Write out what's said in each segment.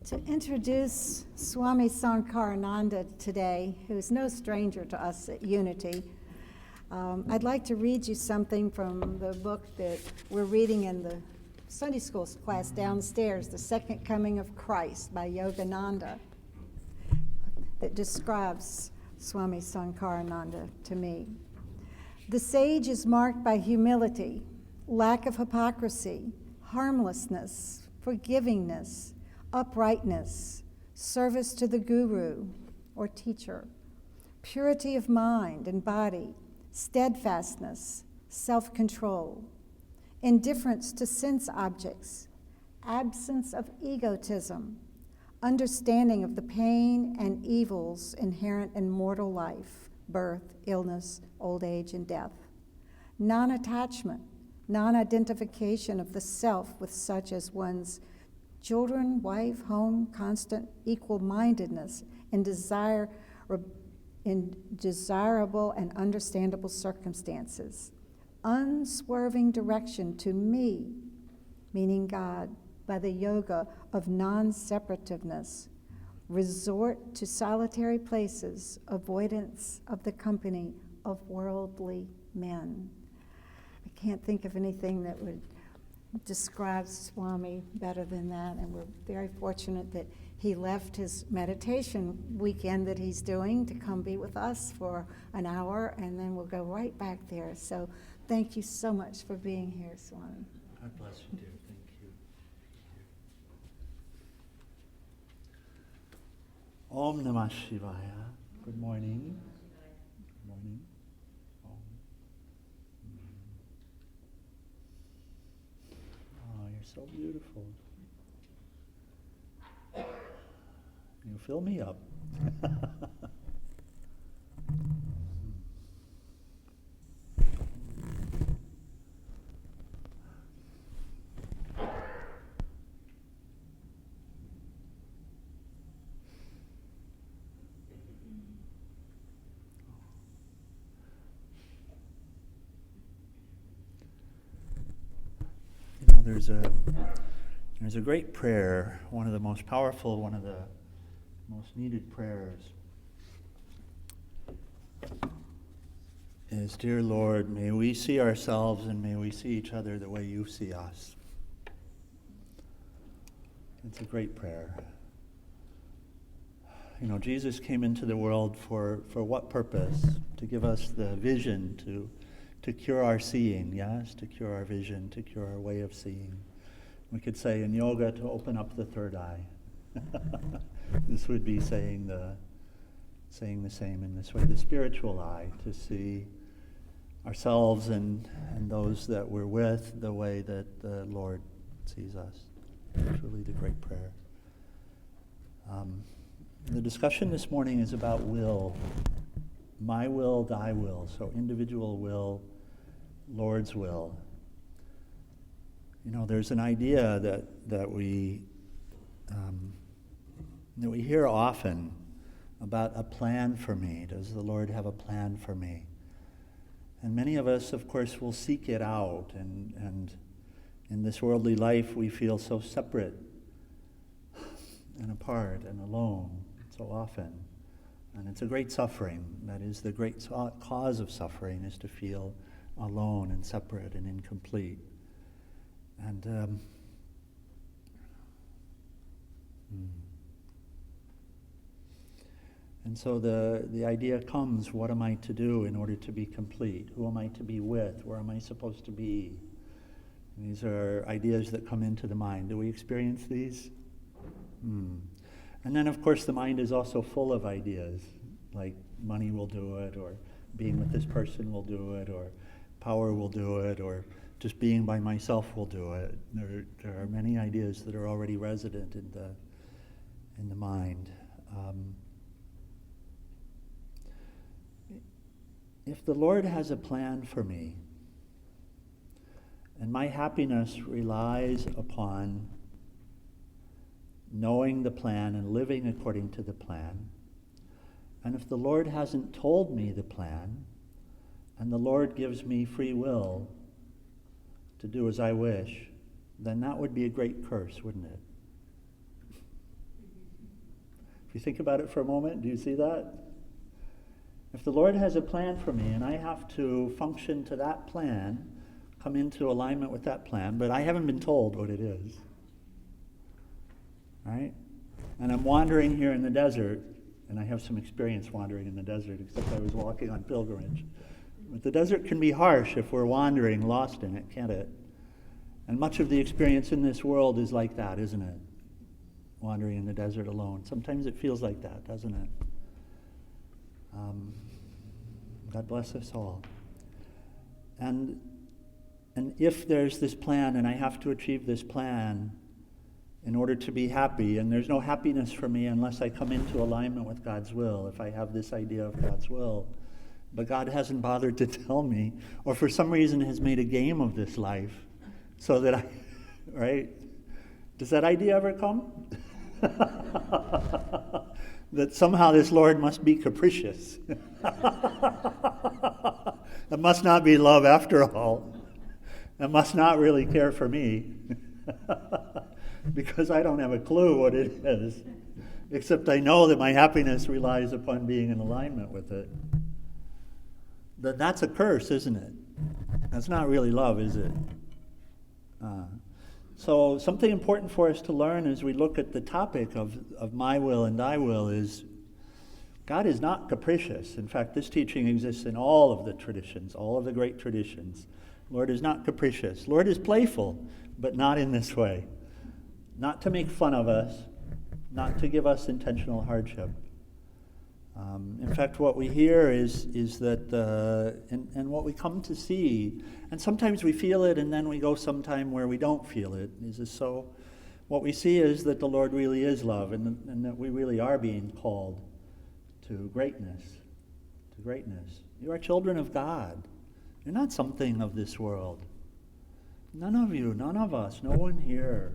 To introduce Swami Sankarananda today, who's no stranger to us at Unity, I'd like to read you something from the book that we're reading in the Sunday school class downstairs, The Second Coming of Christ by Yogananda, that describes Swami Sankarananda to me. The sage is marked by humility, lack of hypocrisy, harmlessness, forgivingness, uprightness, service to the guru or teacher, purity of mind and body, steadfastness, self-control, indifference to sense objects, absence of egotism, understanding of the pain and evils inherent in mortal life, birth, illness, old age, and death, non-attachment, non-identification of the self with such as one's children, wife, home, constant equal-mindedness in desirable and understandable circumstances, unswerving direction to me, meaning God, by the yoga of non-separativeness, resort to solitary places, avoidance of the company of worldly men. I can't think of anything that would describe Swami better than that, and we're very fortunate that he left his meditation weekend that he's doing to come be with us for an hour, and then we'll go right back there. So thank you so much for being here, Swami. God bless you, dear. Thank you. Om Namah Shivaya. Good morning. Good morning. Oh, you're so beautiful. You fill me up. There's a great prayer, one of the most powerful, one of the most needed prayers is, Dear Lord, may we see ourselves and may we see each other the way you see us. It's a great prayer. You know, Jesus came into the world for what purpose? To give us the vision, to cure our seeing, yes? To cure our vision, to cure our way of seeing. We could say in yoga, to open up the third eye. This would be saying the same in this way. The spiritual eye, to see ourselves and those that we're with the way that the Lord sees us. It's really the great prayer. The discussion this morning is about will. My will, thy will. So individual will, Lord's will. You know, there's an idea that we hear often about a plan for me. Does the Lord have a plan for me? And many of us, of course, will seek it out. And in this worldly life, we feel so separate and apart and alone so often. And it's a great suffering. That is the great cause of suffering, is to feel alone and separate and incomplete. And so the idea comes, what am I to do in order to be complete? Who am I to be with? Where am I supposed to be? And these are ideas that come into the mind. Do we experience these? And then, of course, the mind is also full of ideas, like money will do it, or being with this person will do it, or power will do it, or just being by myself will do it. There are many ideas that are already resident in the mind. If the Lord has a plan for me, and my happiness relies upon knowing the plan and living according to the plan, and if the Lord hasn't told me the plan, and the Lord gives me free will to do as I wish, then that would be a great curse, wouldn't it? If you think about it for a moment, do you see that? If the Lord has a plan for me and I have to function to that plan, come into alignment with that plan, but I haven't been told what it is, right? And I'm wandering here in the desert, and I have some experience wandering in the desert, except I was walking on pilgrimage. But the desert can be harsh if we're wandering, lost in it, can't it? And much of the experience in this world is like that, isn't it? Wandering in the desert alone. Sometimes it feels like that, doesn't it? God bless us all. And if there's this plan and I have to achieve this plan in order to be happy, and there's no happiness for me unless I come into alignment with God's will, if I have this idea of God's will, but God hasn't bothered to tell me, or for some reason has made a game of this life, so that I, right? Does that idea ever come? That somehow this Lord must be capricious. It must not be love after all. It must not really care for me. Because I don't have a clue what it is. Except I know that my happiness relies upon being in alignment with it. That's a curse, isn't it? That's not really love, is it? So something important for us to learn as we look at the topic of my will and thy will is God is not capricious. In fact, this teaching exists in all of the traditions, all of the great traditions. Lord is not capricious. Lord is playful, but not in this way. Not to make fun of us, not to give us intentional hardship. In fact, what we hear is that, and what we come to see, and sometimes we feel it and then we go sometime where we don't feel it. Is this so? What we see is that the Lord really is love, and that we really are being called to greatness. To greatness. You are children of God. You're not something of this world. None of you, none of us, no one here.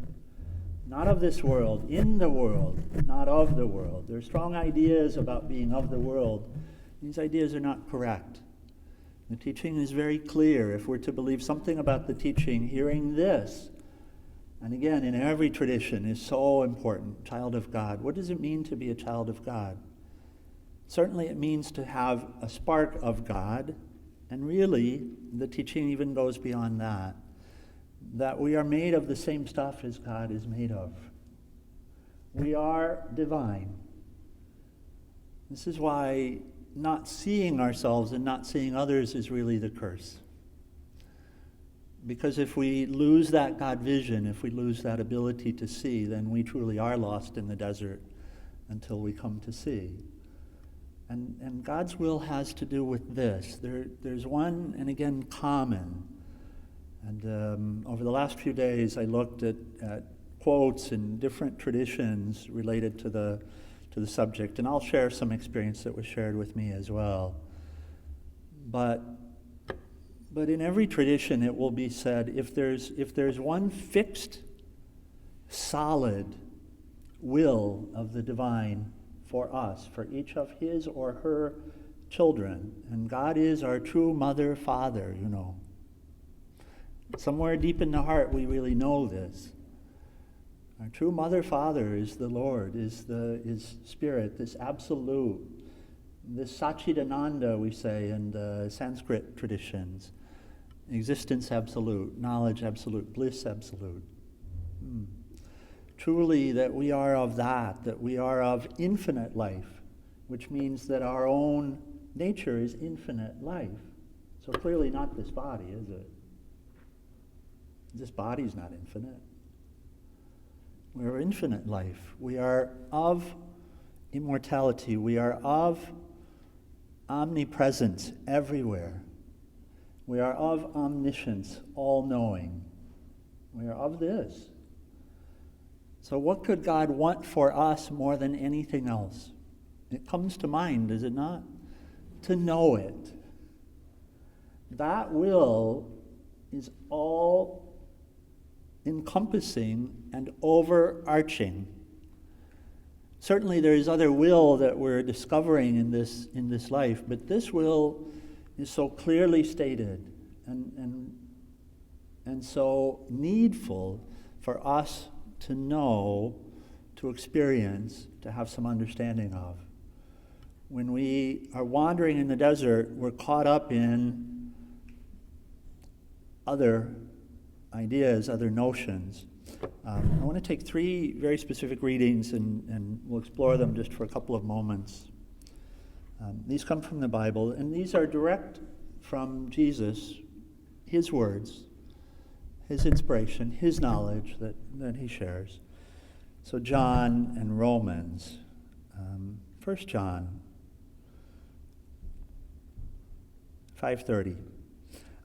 Not of this world, in the world, not of the world. There are strong ideas about being of the world. These ideas are not correct. The teaching is very clear. If we're to believe something about the teaching, hearing this, and again, in every tradition, is so important. Child of God. What does it mean to be a child of God? Certainly it means to have a spark of God, and really, the teaching even goes beyond that. That we are made of the same stuff as God is made of. We are divine. This is why not seeing ourselves and not seeing others is really the curse. Because if we lose that God vision, if we lose that ability to see, then we truly are lost in the desert until we come to see. And God's will has to do with this. There's one, and again, common. And over the last few days, I looked at quotes in different traditions related to the subject, and I'll share some experience that was shared with me as well. But in every tradition, it will be said, if there's one fixed, solid will of the divine for us, for each of his or her children, and God is our true mother, father, you know. Somewhere deep in the heart, we really know this. Our true mother, father is the Lord, is Spirit, this absolute, this Satchidananda, we say in the Sanskrit traditions. Existence absolute, knowledge absolute, bliss absolute. Truly that we are of that we are of infinite life, which means that our own nature is infinite life. So clearly not this body, is it? This body's not infinite. We're infinite life. We are of immortality. We are of omnipresence everywhere. We are of omniscience, all-knowing. We are of this. So what could God want for us more than anything else? It comes to mind, does it not? To know it. That will is all encompassing and overarching. Certainly there is other will that we're discovering in this life, but this will is so clearly stated and so needful for us to know to experience, to have some understanding of. When we are wandering in the desert, we're caught up in other ideas, other notions. I want to take three very specific readings and we'll explore them just for a couple of moments. These come from the Bible, and these are direct from Jesus, his words, his inspiration, his knowledge that he shares. So John and Romans. 1 John 5:30.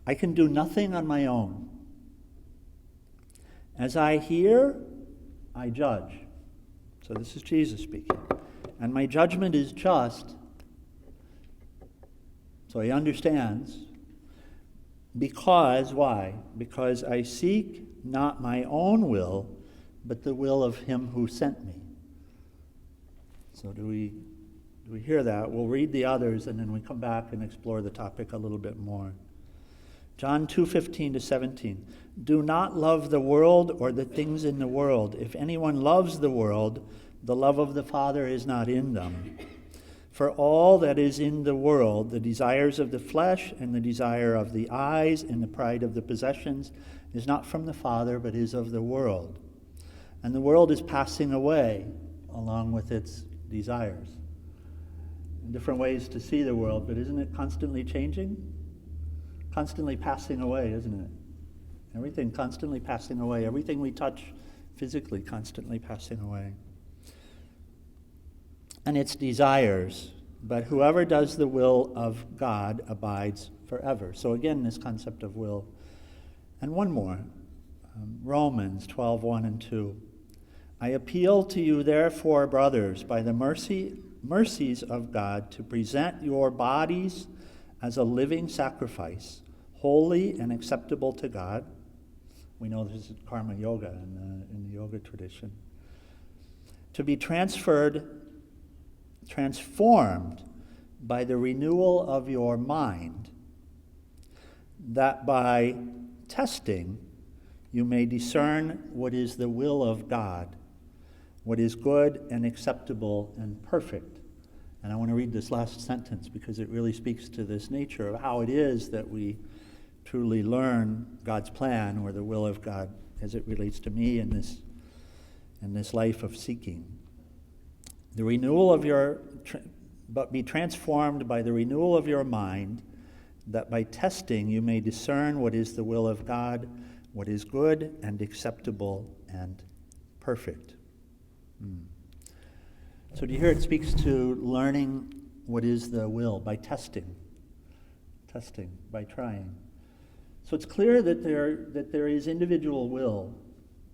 I can do nothing on my own. As I hear, I judge. So this is Jesus speaking. And my judgment is just. So he understands. Because, why? Because I seek not my own will, but the will of him who sent me. So do we hear that? We'll read the others and then we come back and explore the topic a little bit more. John 2:15-17. Do not love the world or the things in the world. If anyone loves the world, the love of the Father is not in them. For all that is in the world, the desires of the flesh and the desire of the eyes and the pride of the possessions, is not from the Father, but is of the world. And the world is passing away along with its desires. Different ways to see the world, but isn't it constantly changing? Constantly passing away, isn't it? Everything constantly passing away. Everything we touch physically constantly passing away. And its desires. But whoever does the will of God abides forever. So again, this concept of will. And one more. Romans 12:1 and 2. I appeal to you, therefore, brothers, by the mercies of God, to present your bodies as a living sacrifice, holy and acceptable to God. We know this is karma yoga in the yoga tradition. To be transformed by the renewal of your mind, that by testing you may discern what is the will of God, what is good and acceptable and perfect. And I want to read this last sentence because it really speaks to this nature of how it is that we truly learn God's plan or the will of God as it relates to me in this life of seeking. The renewal of but be transformed by the renewal of your mind, that by testing you may discern what is the will of God, what is good and acceptable and perfect. So do you hear it speaks to learning what is the will by testing, by trying. So it's clear that there is individual will,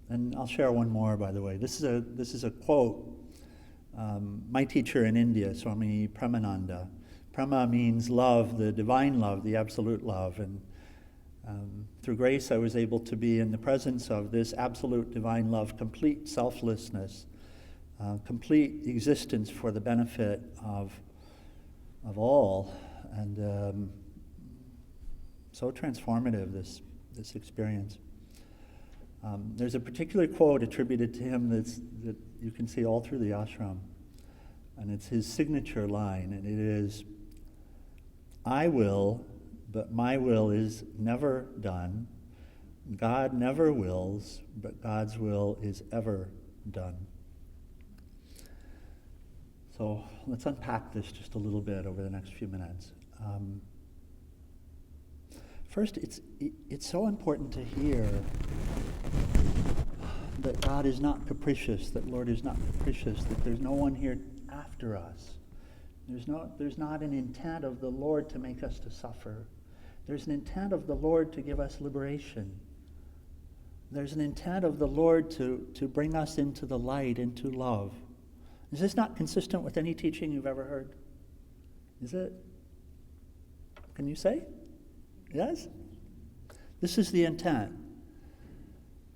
and I'll share one more, by the way. This is a quote. My teacher in India, Swami Sankarananda. Prema means love, the divine love, the absolute love, and through grace I was able to be in the presence of this absolute divine love, complete selflessness, complete existence for the benefit of all, and so transformative, this experience. There's a particular quote attributed to him that you can see all through the ashram, and it's his signature line, and it is, I will, but my will is never done. God never wills, but God's will is ever done. So let's unpack this just a little bit over the next few minutes. First, it's so important to hear that God is not capricious, that Lord is not capricious, that there's no one here after us. There's not an intent of the Lord to make us to suffer. There's an intent of the Lord to give us liberation. There's an intent of the Lord to bring us into the light, into love. Is this not consistent with any teaching you've ever heard? Is it? Can you say? Yes? This is the intent.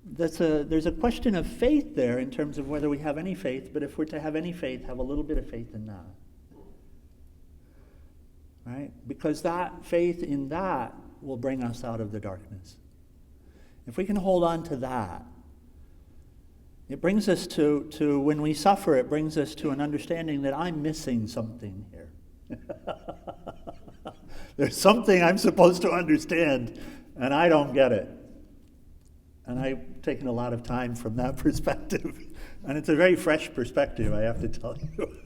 There's a question of faith there in terms of whether we have any faith, but if we're to have any faith, have a little bit of faith in that. Right? Because that faith in that will bring us out of the darkness. If we can hold on to that, It brings us to when we suffer, it brings us to an understanding that I'm missing something here. There's something I'm supposed to understand, and I don't get it. And I've taken a lot of time from that perspective. And it's a very fresh perspective, I have to tell you.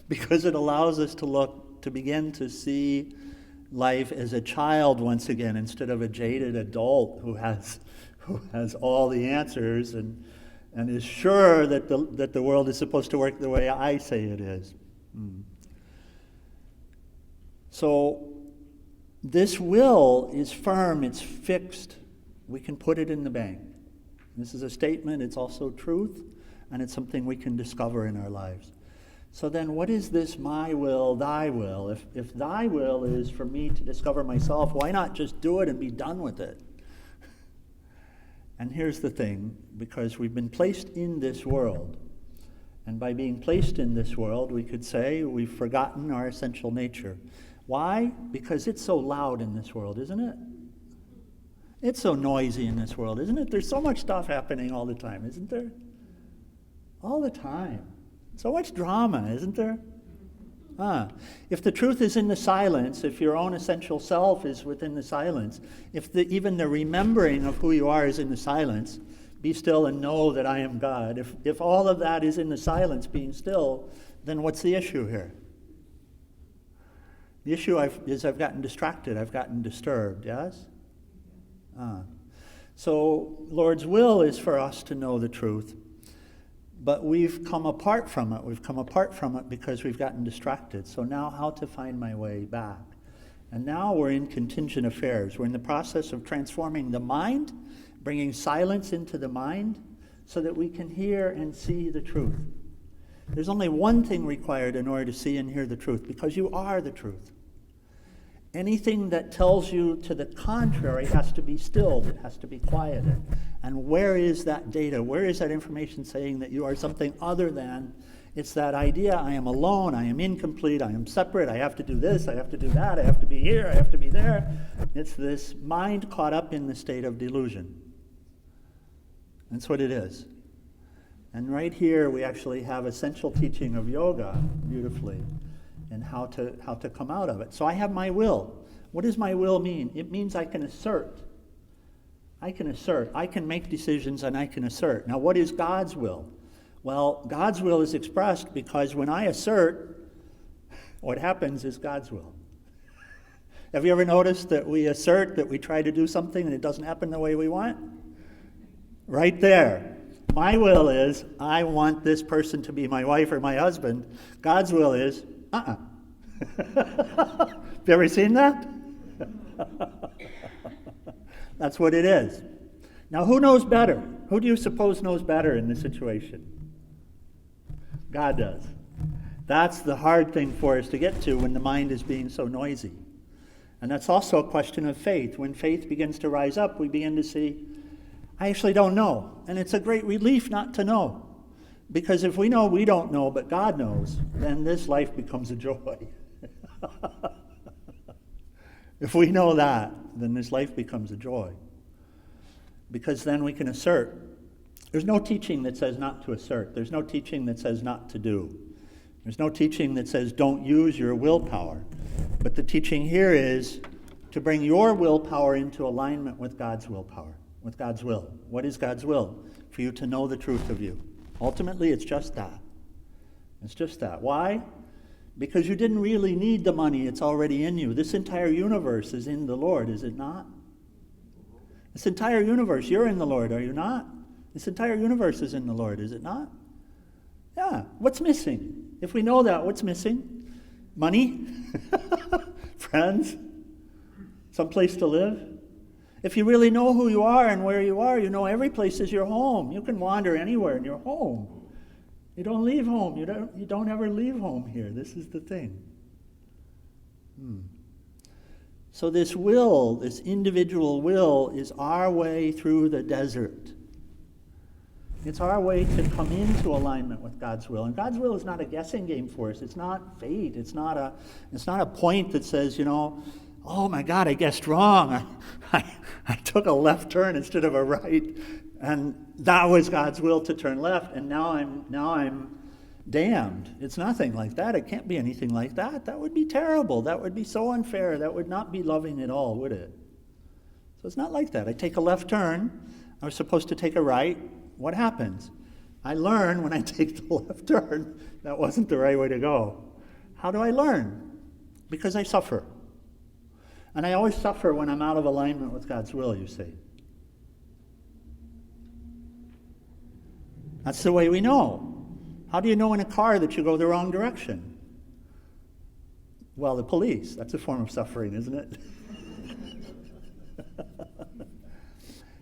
Because it allows us to begin to see life as a child once again, instead of a jaded adult who has all the answers and is sure that the world is supposed to work the way I say it is. So this will is firm, it's fixed. We can put it in the bank. This is a statement, it's also truth, and it's something we can discover in our lives. So then what is this my will, thy will? If thy will is for me to discover myself, why not just do it and be done with it? And here's the thing, because we've been placed in this world, and by being placed in this world, we could say we've forgotten our essential nature. Why? Because it's so loud in this world, isn't it? It's so noisy in this world, isn't it? There's so much stuff happening all the time, isn't there? All the time. So much drama, isn't there? If the truth is in the silence, if your own essential self is within the silence, if even the remembering of who you are is in the silence, be still and know that I am God. If all of that is in the silence, being still, then what's the issue here? The issue is I've gotten distracted, I've gotten disturbed, yes? So Lord's will is for us to know the truth, but we've come apart from it. We've come apart from it because we've gotten distracted. So now how to find my way back? And now we're in contingent affairs. We're in the process of transforming the mind, bringing silence into the mind so that we can hear and see the truth. There's only one thing required in order to see and hear the truth, because you are the truth. Anything that tells you to the contrary has to be stilled, it has to be quieted. And where is that data? Where is that information saying that you are something other than? It's that idea, I am alone, I am incomplete, I am separate, I have to do this, I have to do that, I have to be here, I have to be there. It's this mind caught up in the state of delusion. That's what it is. And right here we actually have essential teaching of yoga beautifully, and how to come out of it. So I have my will. What does my will mean? It means I can assert. I can make decisions and I can assert. Now what is God's will? Well, God's will is expressed because when I assert, what happens is God's will. Have you ever noticed that we assert, that we try to do something and it doesn't happen the way we want? Right there. My will is, I want this person to be my wife or my husband. God's will is, Have you ever seen that? That's what it is. Now, who knows better? Who do you suppose knows better in this situation? God does. That's the hard thing for us to get to when the mind is being so noisy. And that's also a question of faith. When faith begins to rise up, we begin to see, I actually don't know. And it's a great relief not to know. Because if we know we don't know, but God knows, then this life becomes a joy. If we know that, then this life becomes a joy. Because then we can assert. There's no teaching that says not to assert. There's no teaching that says not to do. There's no teaching that says don't use your willpower. But the teaching here is to bring your willpower into alignment with God's willpower, with God's will. What is God's will? For you to know the truth of you. Ultimately, it's just that. It's just that. Why? Because you didn't really need the money. It's already in you. This entire universe is in the Lord, is it not? This entire universe, you're in the Lord, are you not? This entire universe is in the Lord, is it not? Yeah. What's missing? If we know that, what's missing? Money? Friends? Someplace to live? If you really know who you are and where you are, you know every place is your home. You can wander anywhere in your home. You don't leave home. You don't ever leave home here. This is the thing. So this will, this individual will, is our way through the desert. It's our way to come into alignment with God's will. And God's will is not a guessing game for us. It's not fate. It's not a point that says, oh my God, I guessed wrong. I took a left turn instead of a right. And that was God's will to turn left, and now I'm damned. It's nothing like that. It can't be anything like that. That would be terrible. That would be so unfair. That would not be loving at all, would it? So it's not like that. I take a left turn. I was supposed to take a right. What happens? I learn when I take the left turn that wasn't the right way to go. How do I learn? Because I suffer. And I always suffer when I'm out of alignment with God's will, you see. That's the way we know. How do you know in a car that you go the wrong direction? Well, the police. That's a form of suffering, isn't it?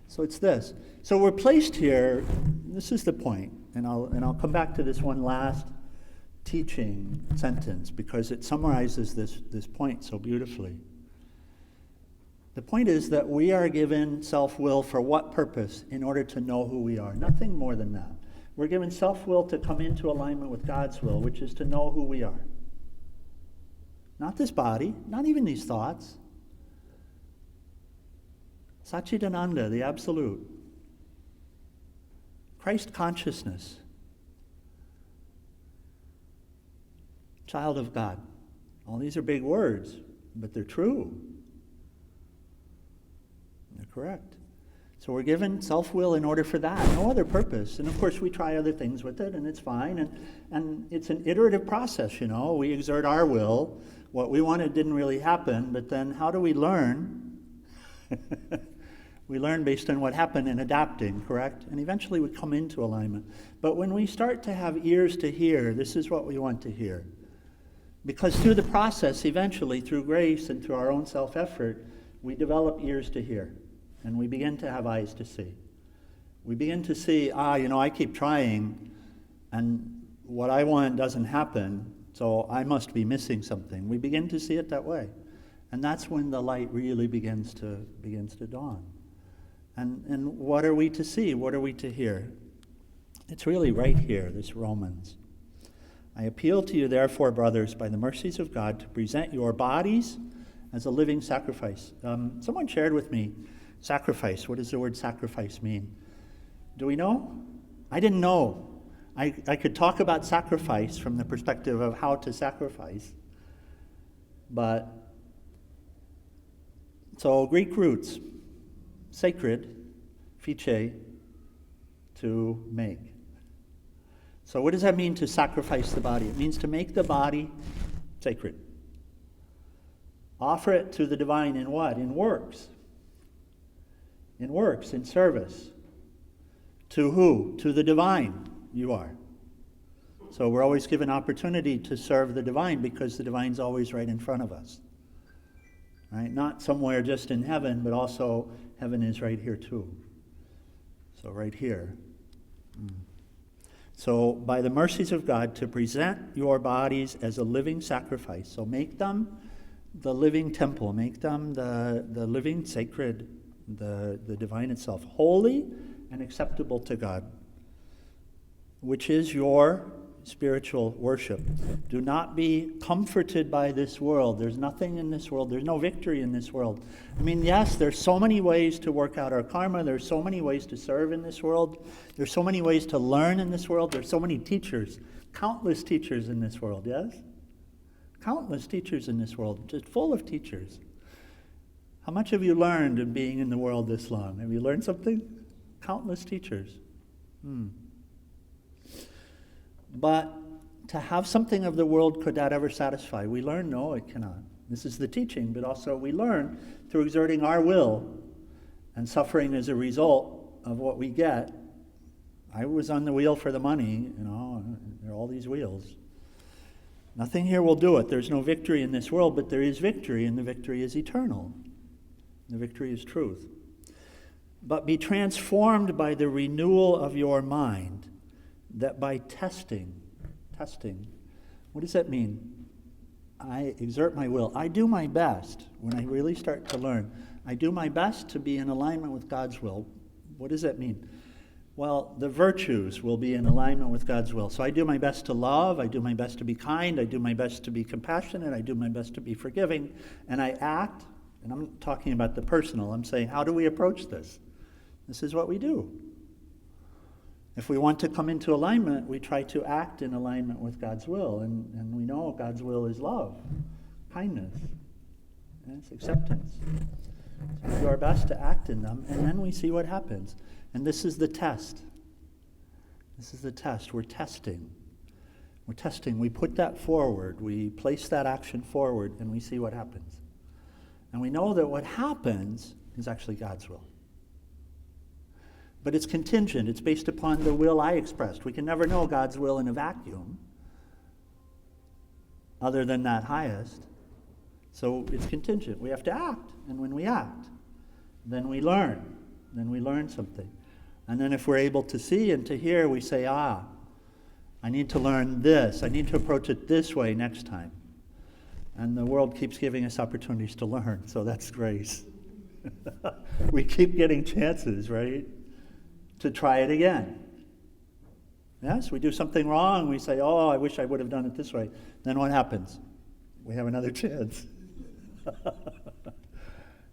So it's this. So we're placed here. This is the point, and I'll come back to this one last teaching sentence because it summarizes this point so beautifully. The point is that we are given self-will for what purpose? In order to know who we are. Nothing more than that. We're given self-will to come into alignment with God's will, which is to know who we are. Not this body, not even these thoughts. Satchidananda, the Absolute. Christ consciousness. Child of God. All these are big words, but they're true. They're correct. So we're given self-will in order for that, no other purpose. And of course we try other things with it, and it's fine. And it's an iterative process, you know. We exert our will. What we wanted didn't really happen, but then how do we learn? We learn based on what happened and adapting, correct? And eventually we come into alignment. But when we start to have ears to hear, this is what we want to hear. Because through the process, eventually, through grace and through our own self-effort, we develop ears to hear. And we begin to have eyes to see. We begin to see, I keep trying, and what I want doesn't happen, so I must be missing something. We begin to see it that way. And that's when the light really begins to dawn. And what are we to see? What are we to hear? It's really right here, this Romans. I appeal to you, therefore, brothers, by the mercies of God, to present your bodies as a living sacrifice. Someone shared with me, sacrifice. What does the word sacrifice mean? Do we know? I didn't know. I could talk about sacrifice from the perspective of how to sacrifice. But, so Greek roots, sacred, phyche, to make. So what does that mean to sacrifice the body? It means to make the body sacred. Offer it to the divine in what? In works. In works, in service. To who? To the divine, you are. So we're always given opportunity to serve the divine because the divine's always right in front of us. Right? Not somewhere just in heaven, but also heaven is right here too. So right here. So by the mercies of God, to present your bodies as a living sacrifice. So make them the living temple. Make them the living sacred, the divine itself. Holy and acceptable to God, which is your spiritual worship. Do not be comforted by this world. There's nothing in this world. There's no victory in this world. I mean, yes, there's so many ways to work out our karma. There's so many ways to serve in this world. There's so many ways to learn in this world. There's so many teachers, countless teachers in this world, yes? Countless teachers in this world, just full of teachers. How much have you learned in being in the world this long? Have you learned something? Countless teachers. But to have something of the world, could that ever satisfy? We learn, no, it cannot. This is the teaching, but also we learn through exerting our will and suffering as a result of what we get. I was on the wheel for the money, there are all these wheels. Nothing here will do it. There's no victory in this world, but there is victory, and the victory is eternal. The victory is truth. But be transformed by the renewal of your mind, that by testing, what does that mean? I exert my will. I do my best when I really start to learn. I do my best to be in alignment with God's will. What does that mean? Well, the virtues will be in alignment with God's will. So I do my best to love, I do my best to be kind, I do my best to be compassionate, I do my best to be forgiving, and I act, and I'm talking about the personal, I'm saying, how do we approach this? This is what we do. If we want to come into alignment, we try to act in alignment with God's will. And we know God's will is love, kindness, yes, acceptance. So we do our best to act in them, and then we see what happens. And this is the test. This is the test. We're testing. We're testing. We put that forward. We place that action forward, and we see what happens. And we know that what happens is actually God's will. But it's contingent. It's based upon the will I expressed. We can never know God's will in a vacuum, other than that highest. So it's contingent. We have to act. And when we act, then we learn. Then we learn something. And then if we're able to see and to hear, we say, I need to learn this. I need to approach it this way next time. And the world keeps giving us opportunities to learn, so that's grace. We keep getting chances, right, to try it again. Yes, we do something wrong, we say, I wish I would have done it this way. Then what happens? We have another chance.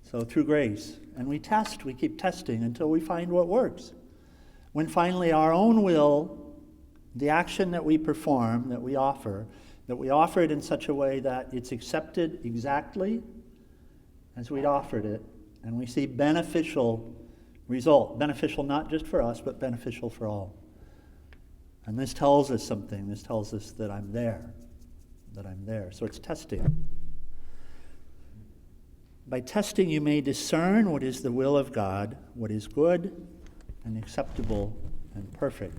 So through grace. And we test, we keep testing until we find what works. When finally our own will, the action that we perform, that we offer it in such a way that it's accepted exactly as we'd offered it, and we see beneficial result. Beneficial not just for us, but beneficial for all. And this tells us something. This tells us that I'm there. That I'm there. So it's testing. By testing, you may discern what is the will of God, what is good and acceptable and perfect.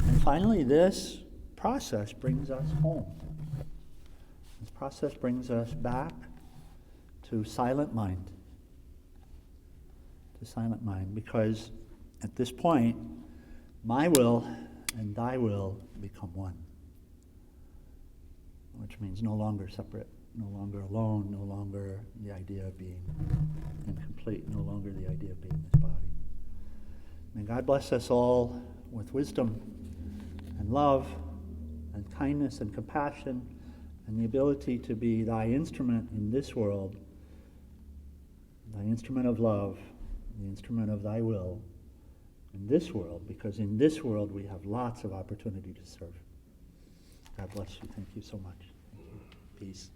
And finally, this process brings us home. This process brings us back to silent mind. To silent mind, because at this point, my will and thy will become one. Which means no longer separate, no longer alone, no longer the idea of being incomplete, no longer the idea of being this body. May God bless us all with wisdom and love and kindness and compassion and the ability to be thy instrument in this world, thy instrument of love, the instrument of thy will in this world, because in this world we have lots of opportunity to serve. God bless you. Thank you so much. Thank you. Peace.